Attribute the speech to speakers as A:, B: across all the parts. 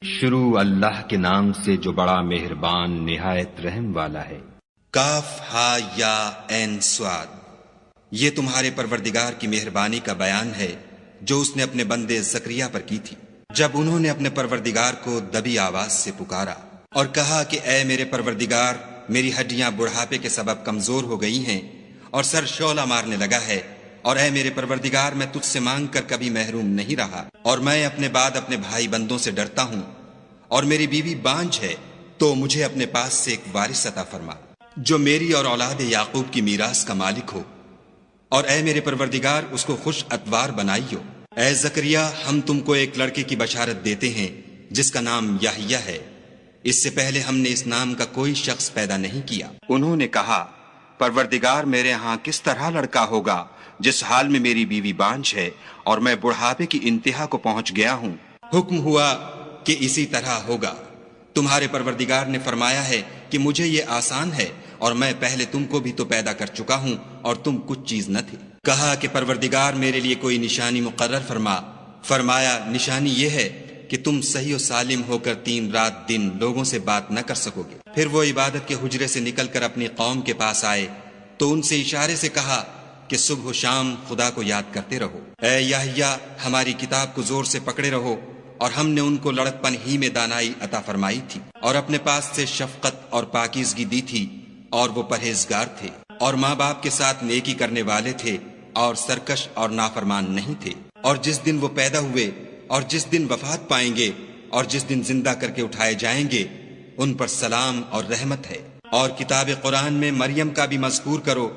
A: شروع اللہ کے نام سے جو بڑا مہربان نہایت رحم والا ہے۔
B: کاف ہا یا عین صاد، یہ تمہارے پروردگار کی مہربانی کا بیان ہے جو اس نے اپنے بندے زکریا پر کی تھی، جب انہوں نے اپنے پروردگار کو دبی آواز سے پکارا اور کہا کہ اے میرے پروردگار، میری ہڈیاں بڑھاپے کے سبب کمزور ہو گئی ہیں اور سر شعلہ مارنے لگا ہے، اور اے میرے پروردگار، میں تجھ سے مانگ کر کبھی محروم نہیں رہا، اور میں اپنے بعد اپنے بھائی بندوں سے ڈرتا ہوں، اور میری بیوی بانجھ ہے، تو مجھے اپنے پاس سے ایک وارث عطا فرما جو میری اور اولاد یعقوب کی میراث کا مالک ہو، اور اے میرے پروردگار اس کو خوش اتوار بنائیو۔ اے زکریا، ہم تم کو ایک لڑکے کی بشارت دیتے ہیں جس کا نام یحییٰ ہے، اس سے پہلے ہم نے اس نام کا کوئی شخص پیدا نہیں کیا۔ انہوں نے کہا، پروردگار، میرے ہاں کس طرح لڑکا ہوگا جس حال میں میری بیوی بانجھ ہے اور میں بڑھاپے کی انتہا کو پہنچ گیا ہوں؟ حکم ہوا کہ اسی طرح ہوگا۔ تمہارے پروردگار نے فرمایا ہے کہ مجھے یہ آسان ہے، اور میں پہلے تم کو بھی تو پیدا کر چکا ہوں اور تم کچھ چیز نہ تھے۔ کہا کہ پروردگار میرے لیے کوئی نشانی مقرر فرما۔ فرمایا، نشانی یہ ہے کہ تم صحیح و سالم ہو کر 3 رات دن لوگوں سے بات نہ کر سکو گے۔ پھر وہ عبادت کے حجرے سے نکل کر اپنی قوم کے پاس آئے تو ان سے اشارے سے کہا کہ صبح و شام خدا کو یاد کرتے رہو۔ اے یحییٰ، ہماری کتاب کو زور سے پکڑے رہو، اور ہم نے ان کو لڑکپن ہی میں دانائی عطا فرمائی تھی، اور اپنے پاس سے شفقت اور پاکیزگی دی تھی، اور وہ پرہیزگار تھے، اور ماں باپ کے ساتھ نیکی کرنے والے تھے، اور سرکش اور نافرمان نہیں تھے۔ اور جس دن وہ پیدا ہوئے، اور جس دن وفات پائیں گے، اور جس دن زندہ کر کے اٹھائے جائیں گے، ان پر سلام اور رحمت ہے۔ اور کتاب قرآن میں مریم کا بھی مذکور کرو،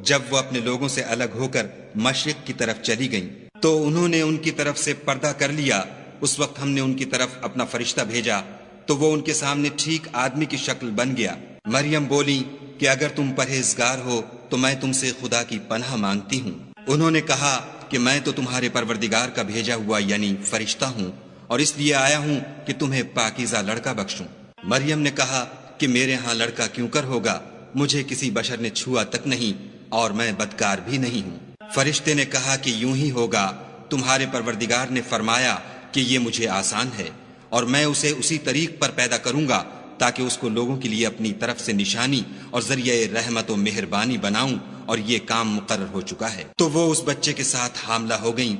B: جب وہ اپنے لوگوں سے الگ ہو کر مشرق کی طرف چلی گئیں تو انہوں نے ان کی طرف سے پردہ کر لیا۔ اس وقت ہم نے ان کی طرف اپنا فرشتہ بھیجا تو وہ ان کے سامنے ٹھیک آدمی کی شکل بن گیا۔ مریم بولی کہ اگر تم پرہیزگار ہو تو میں تم سے خدا کی پناہ مانگتی ہوں۔ انہوں نے کہا کہ میں تو تمہارے پروردگار کا بھیجا ہوا یعنی فرشتہ ہوں، اور اس لیے آیا ہوں کہ تمہیں پاکیزہ لڑکا بخشوں۔ مریم نے کہا کہ میرے ہاں لڑکا کیوں کر ہوگا، مجھے کسی بشر نے چھوا تک نہیں، اور میں بدکار بھی نہیں ہوں۔ فرشتے نے کہا کہ یوں ہی ہوگا، تمہارے پروردگار نے فرمایا کہ یہ مجھے آسان ہے، اور میں اسے اسی طریق پر پیدا کروں گا تاکہ اس کو لوگوں کے لیے اپنی طرف سے نشانی اور ذریعہ رحمت و مہربانی بناؤں، اور یہ کام مقرر ہو چکا ہے۔ تو وہ اس بچے کے ساتھ حاملہ ہو گئیں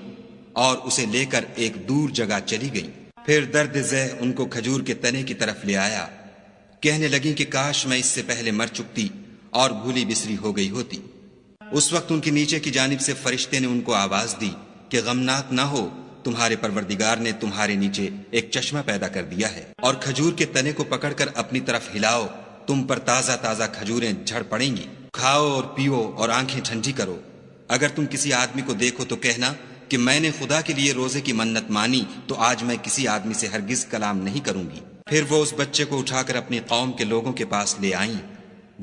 B: اور اسے لے کر ایک دور جگہ چلی گئیں۔ پھر درد ذہ ان کو کھجور کے تنے کی طرف لے آیا، کہنے لگیں کہ کاش میں اس سے پہلے مر چکتی اور بھولی بسری ہو گئی ہوتی۔ اس وقت ان کے نیچے کی جانب سے فرشتے نے ان کو آواز دی کہ غمناک نہ ہو، تمہارے پروردگار نے تمہارے نیچے ایک چشمہ پیدا کر دیا ہے، اور کھجور کے تنے کو پکڑ کر اپنی طرف ہلاؤ، تم پر تازہ تازہ کھجوریں جھڑ پڑیں گی، کھاؤ اور پیو اور آنکھیں ٹھنڈی کرو۔ اگر تم کسی آدمی کو دیکھو تو کہنا کہ میں نے خدا کے لیے روزے کی منت مانی، تو آج میں کسی آدمی سے ہرگز کلام نہیں کروں گی۔ پھر وہ اس بچے کو اٹھا کر اپنی قوم کے لوگوں کے پاس لے آئیں۔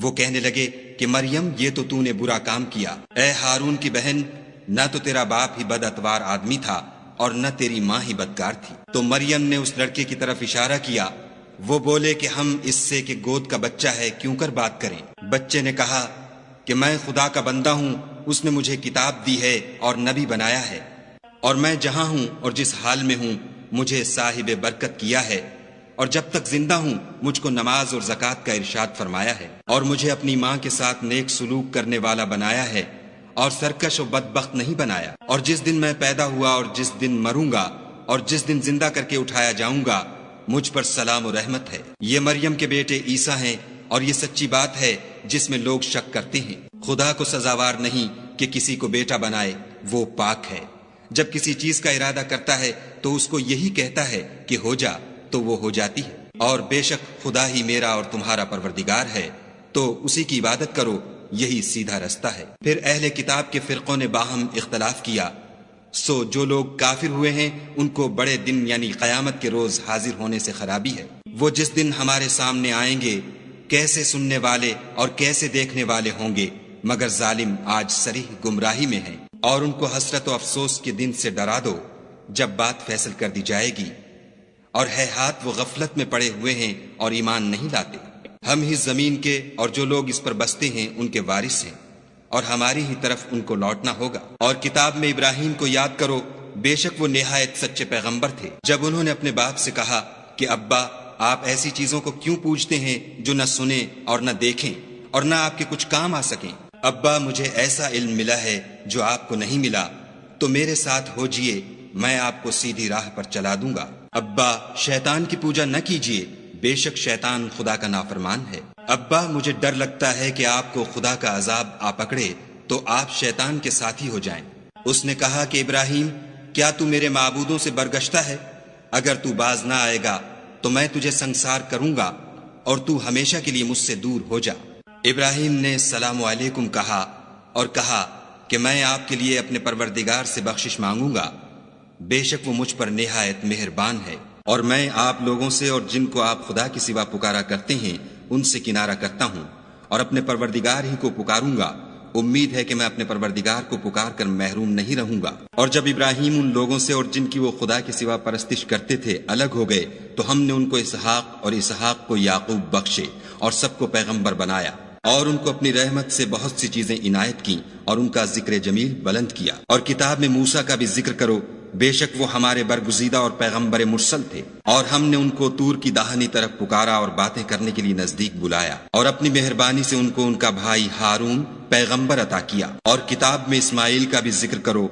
B: وہ کہنے لگے کہ مریم، یہ تو نے برا کام کیا۔ اے ہارون کی بہن، نہ تو تیرا باپ ہی بد اتوار آدمی تھا اور نہ تیری ماں ہی بدکار تھی۔ تو مریم نے اس لڑکے کی طرف اشارہ کیا۔ وہ بولے کہ ہم اس سے کہ گود کا بچہ ہے کیوں کر بات کریں۔ بچے نے کہا کہ میں خدا کا بندہ ہوں، اس نے مجھے کتاب دی ہے اور نبی بنایا ہے، اور میں جہاں ہوں اور جس حال میں ہوں مجھے صاحب برکت کیا ہے، اور جب تک زندہ ہوں مجھ کو نماز اور زکوٰۃ کا ارشاد فرمایا ہے، اور مجھے اپنی ماں کے ساتھ نیک سلوک کرنے والا بنایا ہے، اور سرکش و بدبخت نہیں بنایا۔ اور جس دن میں پیدا ہوا اور جس دن مروں گا اور جس دن زندہ کر کے اٹھایا جاؤں گا، مجھ پر سلام و رحمت ہے۔ یہ مریم کے بیٹے عیسیٰ ہیں، اور یہ سچی بات ہے جس میں لوگ شک کرتے ہیں۔ خدا کو سزاوار نہیں کہ کسی کو بیٹا بنائے، وہ پاک ہے۔ جب کسی چیز کا ارادہ کرتا ہے تو اس کو یہی کہتا ہے کہ ہو جا، تو وہ ہو جاتی ہے۔ اور بے شک خدا ہی میرا اور تمہارا پروردگار ہے، تو اسی کی عبادت کرو، یہی سیدھا رستہ ہے۔ پھر اہل کتاب کے فرقوں نے باہم اختلاف کیا، سو جو لوگ کافر ہوئے ہیں ان کو بڑے دن یعنی قیامت کے روز حاضر ہونے سے خرابی ہے۔ وہ جس دن ہمارے سامنے آئیں گے کیسے سننے والے اور کیسے دیکھنے والے ہوں گے، مگر ظالم آج صریح گمراہی میں ہیں۔ اور ان کو حسرت و افسوس کے دن سے ڈرا دو جب بات فیصل کر دی جائے گی، اور ہے ہاتھ وہ غفلت میں پڑے ہوئے ہیں اور ایمان نہیں لاتے۔ ہم ہی زمین کے اور جو لوگ اس پر بستے ہیں ان کے وارث ہیں، اور ہماری ہی طرف ان کو لوٹنا ہوگا۔ اور کتاب میں ابراہیم کو یاد کرو، بے شک وہ نہایت سچے پیغمبر تھے۔ جب انہوں نے اپنے باپ سے کہا کہ ابا آپ ایسی چیزوں کو کیوں پوجتے ہیں جو نہ سنیں اور نہ دیکھیں اور نہ آپ کے کچھ کام آ سکیں؟ ابا مجھے ایسا علم ملا ہے جو آپ کو نہیں ملا، تو میرے ساتھ ہو جئے، میں آپ کو سیدھی راہ پر چلا دوں گا۔ ابا شیطان کی پوجا نہ کیجیے، بے شک شیطان خدا کا نافرمان ہے۔ ابا مجھے ڈر لگتا ہے کہ آپ کو خدا کا عذاب آ پکڑے تو آپ شیطان کے ساتھی ہو جائیں۔ اس نے کہا کہ ابراہیم، کیا تو میرے معبودوں سے برگشتہ ہے؟ اگر تو باز نہ آئے گا تو میں تجھے سنسار کروں گا اور تو ہمیشہ کے لیے مجھ سے دور ہو جا۔ ابراہیم نے السلام علیکم کہا اور کہا کہ میں آپ کے لیے اپنے پروردگار سے بخشش مانگوں گا، بے شک وہ مجھ پر نہایت مہربان ہے، اور میں آپ لوگوں سے اور جن کو آپ خدا کے سوا پکارا کرتے ہیں ان سے کنارہ کرتا ہوں اور اپنے پروردگار ہی کو پکاروں گا۔ امید ہے کہ میں اپنے پروردگار کو پکار کر محروم نہیں رہوں گا۔ اور جب ابراہیم ان لوگوں سے اور جن کی وہ خدا کے سوا پرستش کرتے تھے الگ ہو گئے تو ہم نے ان کو اسحاق اور اسحاق کو یعقوب بخشے اور سب کو پیغمبر بنایا، اور ان کو اپنی رحمت سے بہت سی چیزیں عنایت کی اور ان کا ذکر جمیل بلند کیا۔ اور کتاب میں موسیٰ کا بھی ذکر کرو، بے شک وہ ہمارے برگزیدہ اور پیغمبر مرسل تھے، اور ہم نے ان کو طور کی داہنی طرف پکارا اور باتیں کرنے کے لیے نزدیک بلایا، اور اپنی مہربانی سے ان کو ان کا بھائی ہارون پیغمبر عطا کیا۔ اور کتاب میں اسماعیل کا بھی ذکر کرو،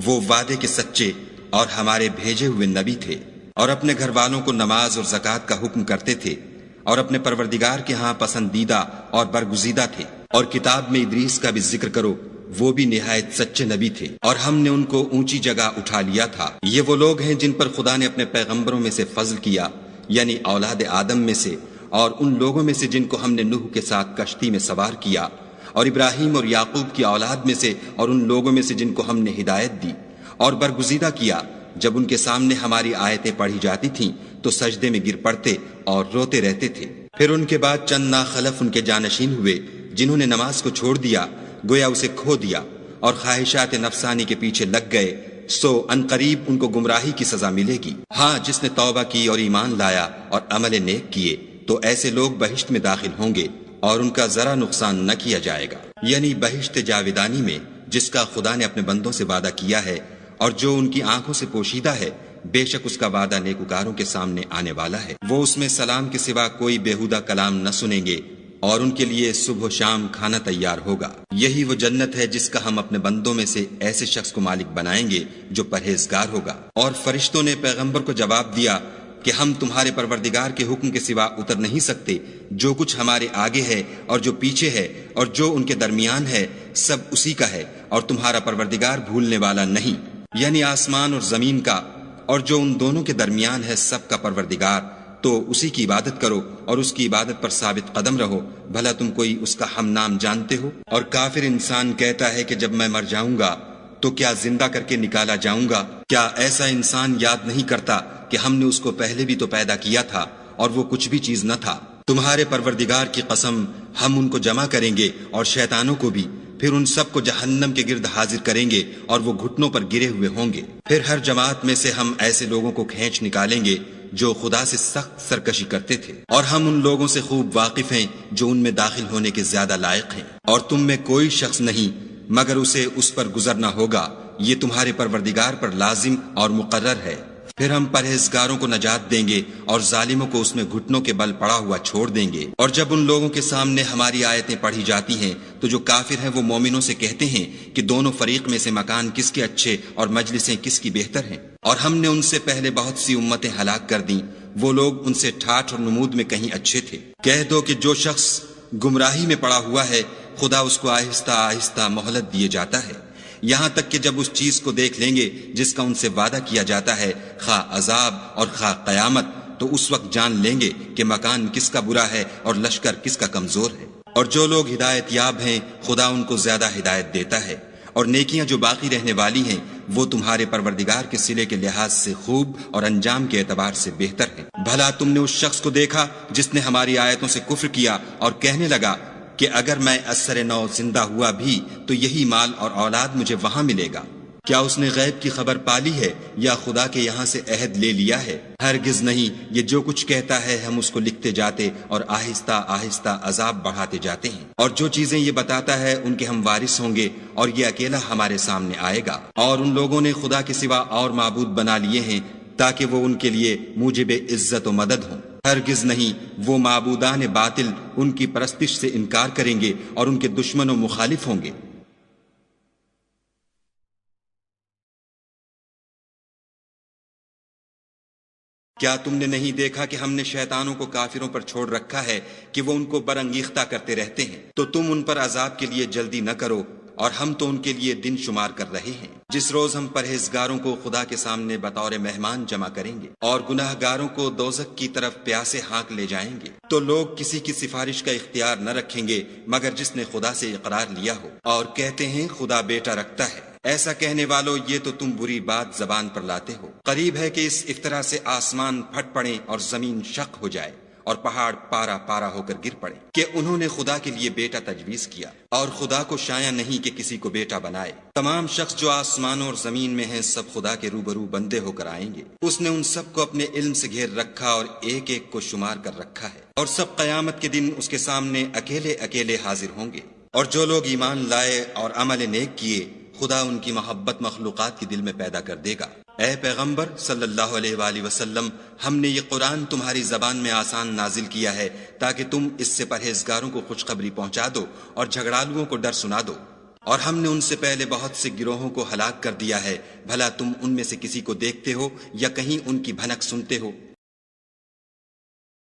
B: وہ وعدے کے سچے اور ہمارے بھیجے ہوئے نبی تھے، اور اپنے گھر والوں کو نماز اور زکوٰۃ کا حکم کرتے تھے، اور اپنے پروردگار کے ہاں پسندیدہ اور برگزیدہ تھے۔ اور کتاب میں ادریس کا بھی ذکر کرو، وہ بھی نہایت سچے نبی تھے، اور ہم نے ان کو اونچی جگہ اٹھا لیا تھا۔ یہ وہ لوگ ہیں جن پر خدا نے اپنے پیغمبروں میں سے فضل کیا، یعنی اولاد آدم میں سے، اور ان لوگوں میں سے جن کو ہم نے نوح کے ساتھ کشتی میں سوار کیا، اور ابراہیم اور یعقوب کی اولاد میں سے، اور ان لوگوں میں سے جن کو ہم نے ہدایت دی اور برگزیدہ کیا۔ جب ان کے سامنے ہماری آیتیں پڑھی جاتی تھیں تو سجدے میں گر پڑتے اور روتے رہتے تھے۔ پھر ان کے بعد چند ناخلف ان کے جانشین ہوئے جنہوں نے نماز کو چھوڑ دیا، گویا اسے کھو دیا، اور خواہشات نفسانی کے پیچھے لگ گئے، سو انقریب ان کو گمراہی کی سزا ملے گی۔ ہاں، جس نے توبہ کی اور ایمان لایا اور عمل نیک کیے تو ایسے لوگ بہشت میں داخل ہوں گے اور ان کا ذرا نقصان نہ کیا جائے گا، یعنی بہشت جاودانی میں جس کا خدا نے اپنے بندوں سے وعدہ کیا ہے اور جو ان کی آنکھوں سے پوشیدہ ہے، بے شک اس کا وعدہ نیکوکاروں کے سامنے آنے والا ہے۔ وہ اس میں سلام کے سوا کوئی بیہودہ کلام نہ سنیں گے، اور ان کے لیے صبح و شام کھانا تیار ہوگا۔ یہی وہ جنت ہے جس کا ہم اپنے بندوں میں سے ایسے شخص کو مالک بنائیں گے جو پرہیزگار ہوگا۔ اور فرشتوں نے پیغمبر کو جواب دیا کہ ہم تمہارے پروردگار کے حکم کے سوا اتر نہیں سکتے، جو کچھ ہمارے آگے ہے اور جو پیچھے ہے اور جو ان کے درمیان ہے سب اسی کا ہے، اور تمہارا پروردگار بھولنے والا نہیں، یعنی آسمان اور زمین کا اور جو ان دونوں کے درمیان ہے سب کا پروردگار۔ تو اسی کی عبادت کرو اور اس کی عبادت پر ثابت قدم رہو، بھلا تم کوئی اس کا ہم نام جانتے ہو؟ اور کافر انسان کہتا ہے کہ جب میں مر جاؤں گا تو کیا زندہ کر کے نکالا جاؤں گا؟ کیا ایسا انسان یاد نہیں کرتا کہ ہم نے اس کو پہلے بھی تو پیدا کیا تھا اور وہ کچھ بھی چیز نہ تھا؟ تمہارے پروردگار کی قسم، ہم ان کو جمع کریں گے اور شیطانوں کو بھی، پھر ان سب کو جہنم کے گرد حاضر کریں گے اور وہ گھٹنوں پر گرے ہوئے ہوں گے۔ پھر ہر جماعت میں سے ہم ایسے لوگوں کو کھینچ نکالیں گے جو خدا سے سخت سرکشی کرتے تھے، اور ہم ان لوگوں سے خوب واقف ہیں جو ان میں داخل ہونے کے زیادہ لائق ہیں، اور تم میں کوئی شخص نہیں مگر اسے اس پر گزرنا ہوگا، یہ تمہارے پروردگار پر لازم اور مقرر ہے۔ پھر ہم پرہیزگاروں کو نجات دیں گے اور ظالموں کو اس میں گھٹنوں کے بل پڑا ہوا چھوڑ دیں گے۔ اور جب ان لوگوں کے سامنے ہماری آیتیں پڑھی جاتی ہیں تو جو کافر ہیں وہ مومنوں سے کہتے ہیں کہ دونوں فریق میں سے مکان کس کے اچھے اور مجلسیں کس کی بہتر ہیں، اور ہم نے ان سے پہلے بہت سی امتیں ہلاک کر دیں، وہ لوگ ان سے ٹھاٹھ اور نمود میں کہیں اچھے تھے۔ کہہ دو کہ جو شخص گمراہی میں پڑا ہوا ہے خدا اس کو آہستہ آہستہ مہلت دیے جاتا ہے، یہاں تک کہ جب اس چیز کو دیکھ لیں گے جس کا ان سے وعدہ کیا جاتا ہے، خواہ عذاب اور خواہ قیامت، تو اس وقت جان لیں گے کہ مکان کس کا برا ہے اور لشکر کس کا کمزور ہے۔ اور جو لوگ ہدایت یاب ہیں خدا ان کو زیادہ ہدایت دیتا ہے، اور نیکیاں جو باقی رہنے والی ہیں وہ تمہارے پروردگار کے صلے کے لحاظ سے خوب اور انجام کے اعتبار سے بہتر ہیں۔ بھلا تم نے اس شخص کو دیکھا جس نے ہماری آیتوں سے کفر کیا اور کہنے لگا کہ اگر میں اثر نو زندہ ہوا بھی تو یہی مال اور اولاد مجھے وہاں ملے گا؟ کیا اس نے غیب کی خبر پالی ہے یا خدا کے یہاں سے عہد لے لیا ہے؟ ہرگز نہیں، یہ جو کچھ کہتا ہے ہم اس کو لکھتے جاتے اور آہستہ آہستہ عذاب بڑھاتے جاتے ہیں، اور جو چیزیں یہ بتاتا ہے ان کے ہم وارث ہوں گے، اور یہ اکیلا ہمارے سامنے آئے گا۔ اور ان لوگوں نے خدا کے سوا اور معبود بنا لیے ہیں تاکہ وہ ان کے لیے موجب عزت و مدد ہوں۔ ہرگز نہیں، وہ معبودان باطل ان کی پرستش سے انکار کریں گے اور ان کے دشمن و مخالف ہوں گے۔ کیا تم نے نہیں دیکھا کہ ہم نے شیطانوں کو کافروں پر چھوڑ رکھا ہے کہ وہ ان کو برانگیختہ کرتے رہتے ہیں؟ تو تم ان پر عذاب کے لیے جلدی نہ کرو، اور ہم تو ان کے لیے دن شمار کر رہے ہیں، جس روز ہم پرہیزگاروں کو خدا کے سامنے بطور مہمان جمع کریں گے اور گناہ گاروں کو دوزخ کی طرف پیاسے ہانک لے جائیں گے۔ تو لوگ کسی کی سفارش کا اختیار نہ رکھیں گے مگر جس نے خدا سے اقرار لیا ہو، اور کہتے ہیں خدا بیٹا رکھتا ہے۔ ایسا کہنے والوں، یہ تو تم بری بات زبان پر لاتے ہو۔ قریب ہے کہ اس افطرا سے آسمان پھٹ پڑیں اور زمین شق ہو جائے اور پہاڑ پارا پارا ہو کر گر پڑے کہ انہوں نے خدا کے لیے بیٹا تجویز کیا، اور خدا کو شایع نہیں کہ کسی کو بیٹا بنائے۔ تمام شخص جو آسمانوں اور زمین میں ہیں سب خدا کے روبرو بندے ہو کر آئیں گے۔ اس نے ان سب کو اپنے علم سے گھیر رکھا اور ایک ایک کو شمار کر رکھا ہے، اور سب قیامت کے دن اس کے سامنے اکیلے اکیلے حاضر ہوں گے۔ اور جو لوگ ایمان لائے اور عمل نیک کیے، خدا ان کی محبت مخلوقات کے دل میں پیدا کر دے گا۔ اے پیغمبر صلی اللہ علیہ وآلہ وسلم، ہم نے یہ قرآن تمہاری زبان میں آسان نازل کیا ہے تاکہ تم اس سے پرہیزگاروں کو خوشخبری پہنچا دو اور جھگڑالوؤں کو ڈر سنا دو۔ اور ہم نے ان سے پہلے بہت سے گروہوں کو ہلاک کر دیا ہے، بھلا تم ان میں سے کسی کو دیکھتے ہو یا کہیں ان کی بھنک سنتے ہو؟